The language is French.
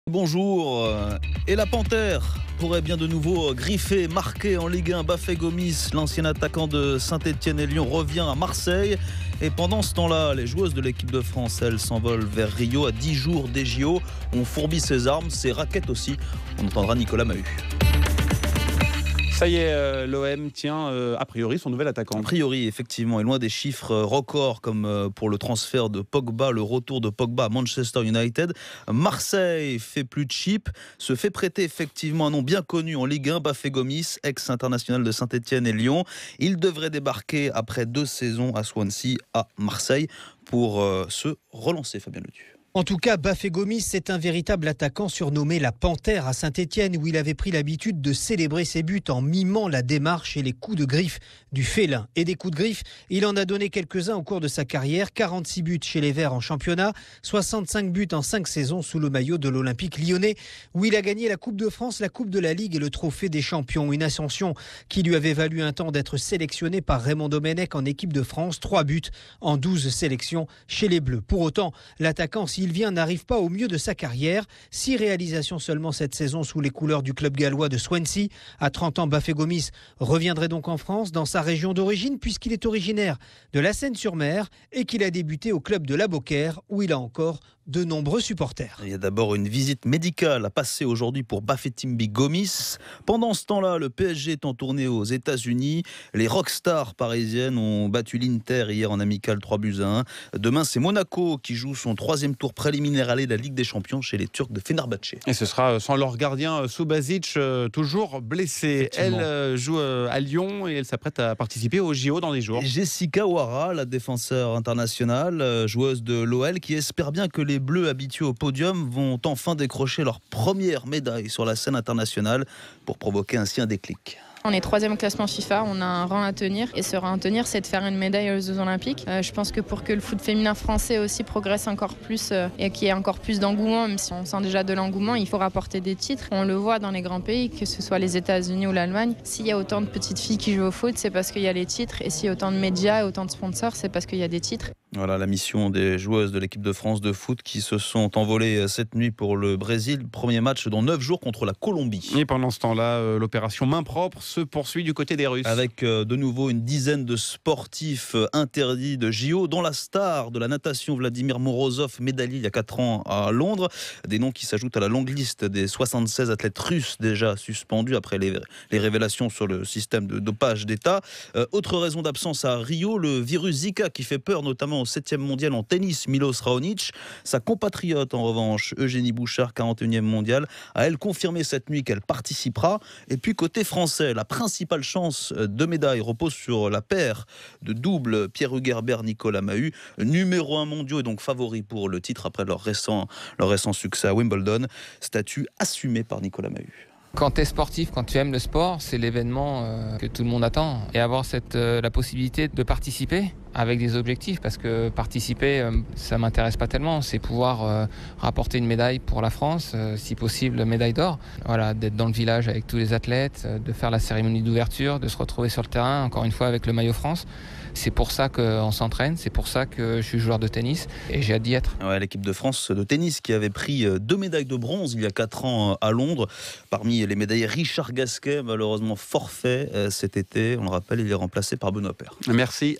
Bonjour. Et la Panthère pourrait bien de nouveau griffer, marquer en Ligue 1. Bafé Gomis, l'ancien attaquant de Saint-Etienne et Lyon, revient à Marseille. Et pendant ce temps-là, les joueuses de l'équipe de France, elles s'envolent vers Rio à 10 jours des JO. On fourbit ses armes, ses raquettes aussi. On entendra Nicolas Mahut. Ça y est, l'OM tient a priori son nouvel attaquant. A priori, effectivement, et loin des chiffres records comme pour le transfert de Pogba, le retour de Pogba à Manchester United. Marseille fait plus cheap, se fait prêter effectivement un nom bien connu en Ligue 1, Bafé Gomis, ex-international de Saint-Etienne et Lyon. Il devrait débarquer après 2 saisons à Swansea, à Marseille, pour se relancer, Fabien Ledu. En tout cas, Bafé Gomis, c'est un véritable attaquant surnommé la Panthère à Saint-Etienne, où il avait pris l'habitude de célébrer ses buts en mimant la démarche et les coups de griffe du félin. Et des coups de griffe, il en a donné quelques-uns au cours de sa carrière. 46 buts chez les Verts en championnat, 65 buts en 5 saisons sous le maillot de l'Olympique lyonnais, où il a gagné la Coupe de France, la Coupe de la Ligue et le Trophée des champions. Une ascension qui lui avait valu un temps d'être sélectionné par Raymond Domenech en équipe de France. 3 buts en 12 sélections chez les Bleus. Pour autant, l'attaquant sylvien n'arrive pas au mieux de sa carrière. 6 réalisations seulement cette saison sous les couleurs du club gallois de Swansea. À 30 ans, Bafé Gomis reviendrait donc en France, dans sa région d'origine, puisqu'il est originaire de la Seine-sur-Mer et qu'il a débuté au club de la Beaucaire, où il a encore de nombreux supporters. Il y a d'abord une visite médicale à passer aujourd'hui pour Bafétimbi Gomis. Pendant ce temps-là, le PSG est en tournée aux États-Unis. Les rockstars parisiennes ont battu l'Inter hier en amical 3-1. Demain, c'est Monaco qui joue son 3e tour préliminaire aller de la Ligue des Champions chez les Turcs de Fenerbahçe. Et ce sera sans leur gardien Subasic, toujours blessé. Elle joue à Lyon et elle s'apprête à participer au JO dans les jours. Et Jessica Ouara, la défenseur internationale, joueuse de l'OL, qui espère bien que les Bleus habitués au podium vont enfin décrocher leur première médaille sur la scène internationale pour provoquer ainsi un déclic. On est 3e au classement FIFA, on a un rang à tenir et ce rang à tenir, c'est de faire une médaille aux Jeux Olympiques. Je pense que pour que le foot féminin français aussi progresse encore plus et qu'il y ait encore plus d'engouement, même si on sent déjà de l'engouement, il faut rapporter des titres. On le voit dans les grands pays, que ce soit les États-Unis ou l'Allemagne. S'il y a autant de petites filles qui jouent au foot, c'est parce qu'il y a les titres, et s'il y a autant de médias et autant de sponsors, c'est parce qu'il y a des titres. Voilà la mission des joueuses de l'équipe de France de foot qui se sont envolées cette nuit pour le Brésil. Premier match dans 9 jours contre la Colombie. Et pendant ce temps-là, l'opération main propre se poursuit du côté des Russes. Avec de nouveau une dizaine de sportifs interdits de JO, dont la star de la natation Vladimir Morozov, médaillé il y a 4 ans à Londres. Des noms qui s'ajoutent à la longue liste des 76 athlètes russes déjà suspendus après les révélations sur le système de dopage d'État. Autre raison d'absence à Rio, le virus Zika qui fait peur notamment au 7e mondial en tennis, Milos Raonic. Sa compatriote en revanche, Eugénie Bouchard, 41e mondial, a elle confirmé cette nuit qu'elle participera. Et puis côté français, la principale chance de médaille repose sur la paire de double Pierre Hugerbert, Nicolas Mahut, numéro 1 mondiaux et donc favori pour le titre après leur récent succès à Wimbledon. Statut assumé par Nicolas Mahut. Quand tu es sportif, quand tu aimes le sport, c'est l'événement que tout le monde attend. Et avoir la possibilité de participer avec des objectifs, parce que participer, ça m'intéresse pas tellement. C'est pouvoir rapporter une médaille pour la France, si possible médaille d'or. Voilà, d'être dans le village avec tous les athlètes, de faire la cérémonie d'ouverture, de se retrouver sur le terrain, encore une fois avec le maillot France. C'est pour ça qu'on s'entraîne, c'est pour ça que je suis joueur de tennis et j'ai hâte d'y être. Ouais, l'équipe de France de tennis qui avait pris 2 médailles de bronze il y a 4 ans à Londres. Parmi les médaillés, Richard Gasquet, malheureusement forfait cet été. On le rappelle, il est remplacé par Benoît Paire. Merci.